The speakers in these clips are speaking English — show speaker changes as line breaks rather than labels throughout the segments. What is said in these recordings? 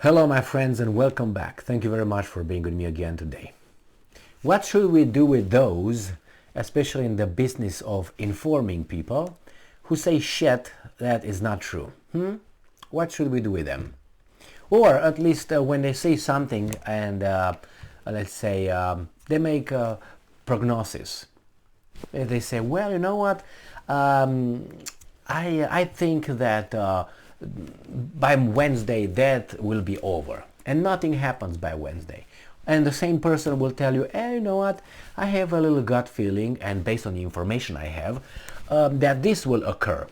Hello my friends and welcome back. Thank you very much for being with me again today. What should we do with those, especially in the business of informing people, who say shit that is not true? What should we do with them? Or at least when they say something and let's say they make a prognosis. They say, well, you know what, I think that by Wednesday that will be over, and nothing happens by Wednesday. And the same person will tell you, hey, you know what, I have a little gut feeling, and based on the information I have, that this will occur.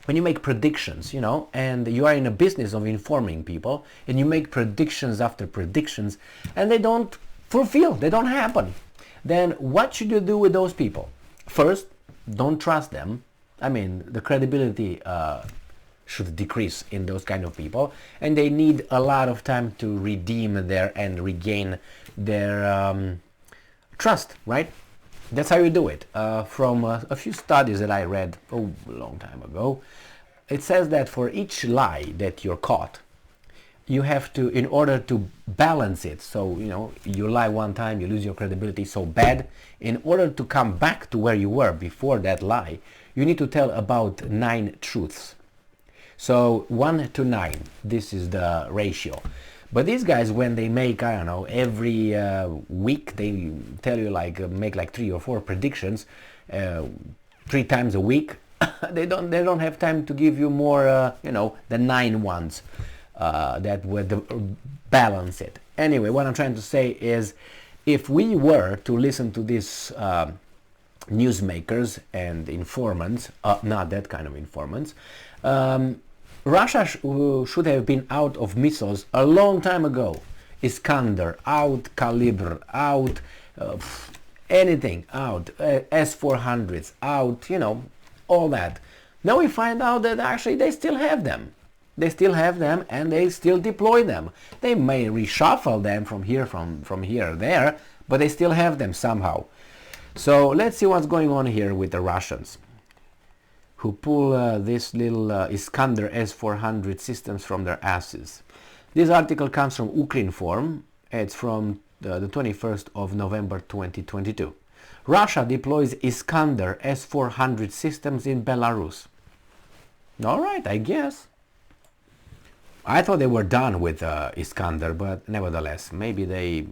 When you make predictions, and you are in a business of informing people, and you make predictions after predictions, and they don't fulfill, they don't happen, then what should you do with those people? First, don't trust them. I mean, the credibility should decrease in those kind of people, and they need a lot of time to redeem their and regain their trust, right? That's how you do it. From a few studies that I read a long time ago, it says that for each lie that you're caught, you have to, in order to balance it, so you lie one time, you lose your credibility so bad, in order to come back to where you were before that lie, you need to tell about 9 truths. So 1 to 9, this is the ratio. But these guys, when they make, I don't know, every week, they tell you make 3 or 4 predictions, 3 times a week. they don't have time to give you more, the 9 ones that would balance it. Anyway, what I'm trying to say is, if we were to listen to these newsmakers and informants, not that kind of informants, Russia should have been out of missiles a long time ago. Iskander out, Caliber out, anything out, S-400s out, all that. Now we find out that actually they still have them. They still have them and they still deploy them. They may reshuffle them from here there, but they still have them somehow. So let's see what's going on here with the Russians, who pull this little Iskander S-400 systems from their asses. This article comes from Ukrinform. It's from the 21st of November 2022. Russia deploys Iskander S-400 systems in Belarus. All right, I guess. I thought they were done with Iskander, but nevertheless, maybe they,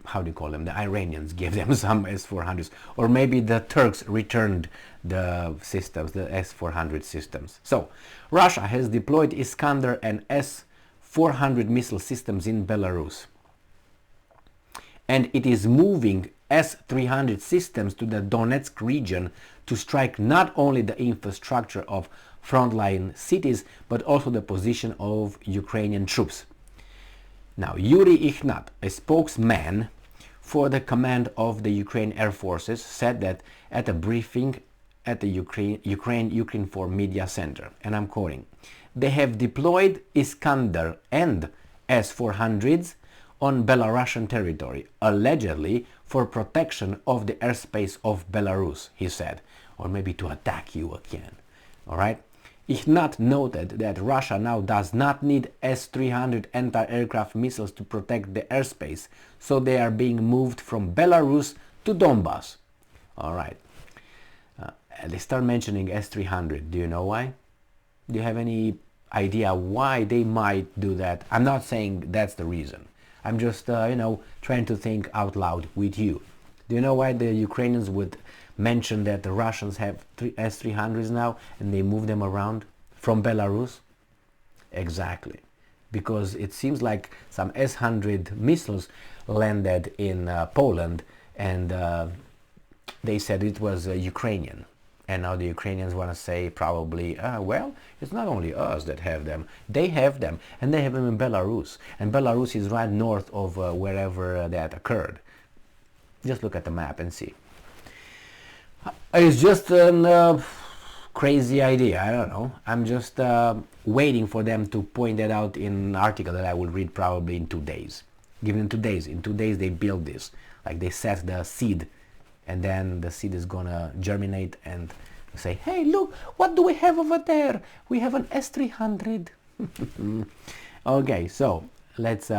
how do you call them, the Iranians gave them some S-400s, or maybe the Turks returned the systems, the S-400 systems. So, Russia has deployed Iskander and S-400 missile systems in Belarus, and it is moving S-300 systems to the Donetsk region to strike not only the infrastructure of frontline cities, but also the position of Ukrainian troops. Now, Yuri Ihnat, a spokesman for the command of the Ukraine Air Forces, said that at a briefing at the Ukrinform Media Center, and I'm quoting, they have deployed Iskander and S-400s on Belarusian territory, allegedly for protection of the airspace of Belarus, he said, or maybe to attack you again. All right? Ihnat noted that Russia now does not need S-300 anti-aircraft missiles to protect the airspace, so they are being moved from Belarus to Donbass. All right. They start mentioning S-300. Do you know why? Do you have any idea why they might do that? I'm not saying that's the reason. I'm just, trying to think out loud with you. Do you know why the Ukrainians would mention that the Russians have S-300s now and they move them around from Belarus? Exactly. Because it seems like some S-100 missiles landed in Poland, and they said it was Ukrainian. And now the Ukrainians want to say probably, well, it's not only us that have them. They have them, and they have them in Belarus. And Belarus is right north of wherever that occurred. Just look at the map and see. It's just a crazy idea, I don't know. I'm just waiting for them to point that out in an article that I will read probably in 2 days. Given in 2 days. In 2 days they build this. Like they set the seed, and then the seed is gonna germinate and say, hey, look, what do we have over there? We have an S-300. Okay, so let's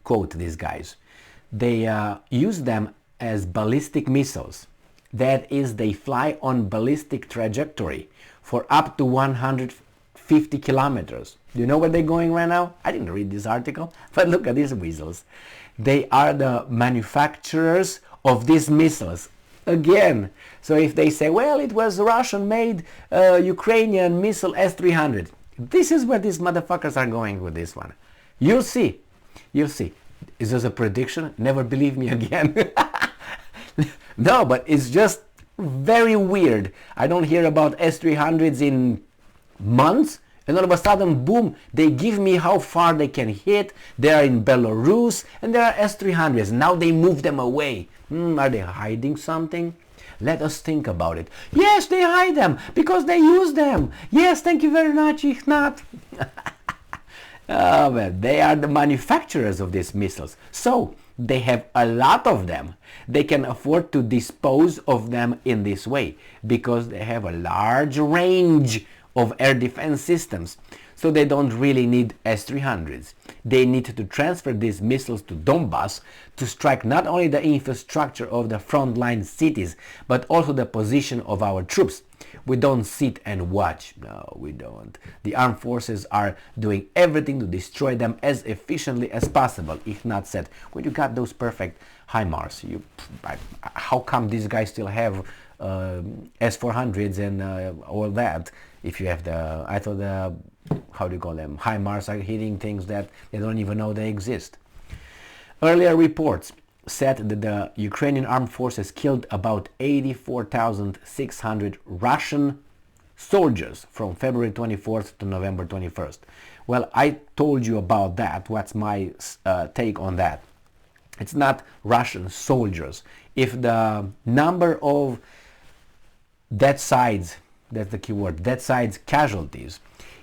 quote these guys. They use them as ballistic missiles. That is, they fly on ballistic trajectory for up to 150 kilometers. Do you know where they're going right now? I didn't read this article, but look at these missiles. They are the manufacturers of these missiles. Again, so if they say, well, it was Russian-made Ukrainian missile S-400, this is where these motherfuckers are going with this one. You'll see. You'll see. Is this a prediction? Never believe me again. No, but it's just very weird. I don't hear about S-300s in months, and all of a sudden, boom, they give me how far they can hit. They are in Belarus, and there are S-300s. Now they move them away. Are they hiding something? Let us think about it. Yes, they hide them because they use them. Yes, thank you very much, Ignat. Oh, well, they are the manufacturers of these missiles. So they have a lot of them. They can afford to dispose of them in this way because they have a large range of air defense systems. So they don't really need S-300s. They need to transfer these missiles to Donbass to strike not only the infrastructure of the frontline cities, but also the position of our troops. We don't sit and watch. No, we don't. The armed forces are doing everything to destroy them as efficiently as possible. Ignat said, when you got those perfect HIMARS, how come these guys still have S-400s and all that? If you have the, I thought the, how do you call them, HIMARS are hitting things that they don't even know they exist. Earlier reports said that the Ukrainian armed forces killed about 84,600 Russian soldiers from February 24th to November 21st. Well, I told you about that. What's my take on that? It's not Russian soldiers. If the number of dead sides, that's the key word, dead sides casualties,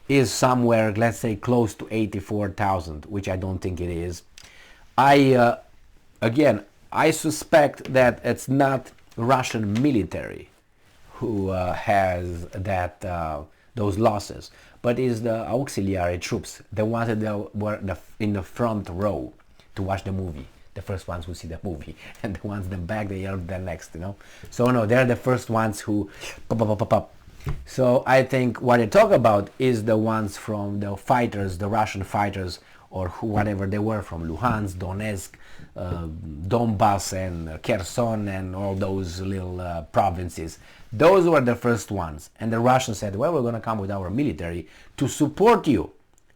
is somewhere, let's say, close to 84,000, which I don't think it is. Again, I suspect that it's not Russian military who has that those losses, but is the auxiliary troops, the ones that were in the front row to watch the movie, the first ones who see the movie, and the ones in the back, they are the next, you know. So no, they're the first ones who pop. So I think what I talk about is the ones from the fighters, the Russian fighters, or whatever they were, from Luhansk, Donetsk, Donbass and Kherson and all those little provinces. Those were the first ones. And the Russians said, well, we're going to come with our military to support you.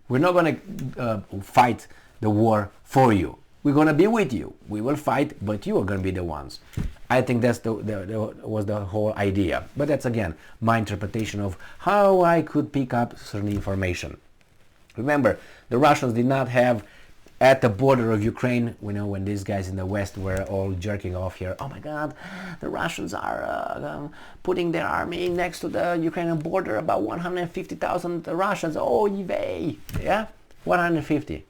We're not going to fight the war for you. We're going to be with you. We will fight, but you are going to be the ones. I think that's was the whole idea. But that's, again, my interpretation of how I could pick up certain information. Remember, the Russians did not have, at the border of Ukraine, you know, when these guys in the West were all jerking off here, oh my God, the Russians are putting their army next to the Ukrainian border, about 150,000 Russians. Oh, yay! Yeah, 150.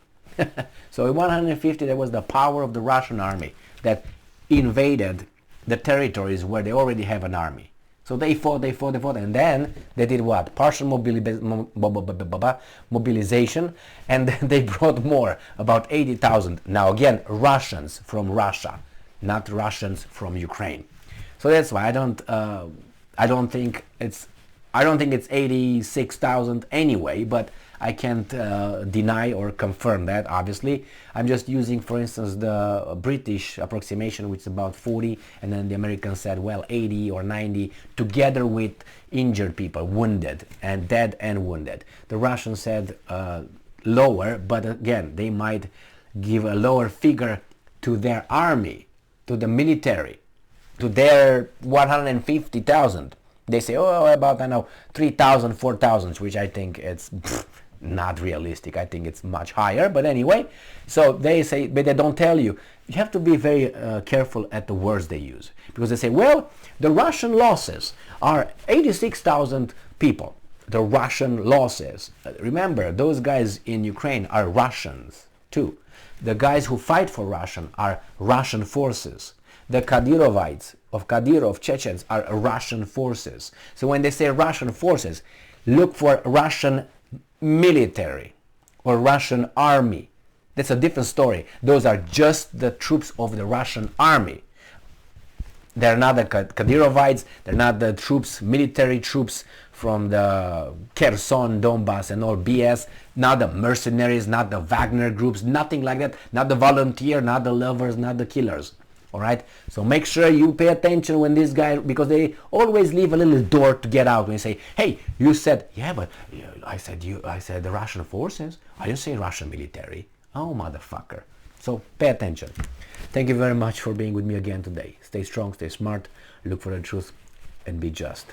So in 150, there was the power of the Russian army that invaded the territories where they already have an army. So they fought, and then they did what? Partial mobilization, and they brought more, about 80,000. Now again, Russians from Russia, not Russians from Ukraine. So that's why I don't think it's 86,000 anyway, but I can't deny or confirm that, obviously. I'm just using, for instance, the British approximation, which is about 40, and then the Americans said, well, 80 or 90, together with injured people, wounded, and dead and wounded. The Russians said lower, but again, they might give a lower figure to their army, to the military, to their 150,000. They say, oh, about, I know, 3,000, 4,000, which I think it's not realistic. I think it's much higher, but anyway. So they say, but they don't tell you. You have to be very careful at the words they use, because they say, well, the Russian losses are 86,000 people. The Russian losses. Remember, those guys in Ukraine are Russians too. The guys who fight for Russian are Russian forces. The Kadyrovites of Kadyrov, Chechens, are Russian forces. So when they say Russian forces, look for Russian military. or Russian army. That's a different story. Those are just the troops of the Russian army. They're not the Kadyrovites, they're not the troops, military troops from the Kherson, Donbass and all BS, not the mercenaries, not the Wagner groups, nothing like that, not the volunteer, not the lovers, not the killers. Alright? So make sure you pay attention when this guy, because they always leave a little door to get out when you say, hey, you said, yeah, but I said the Russian forces. I didn't say Russian military. Oh, motherfucker. So pay attention. Thank you very much for being with me again today. Stay strong, stay smart, look for the truth, and be just.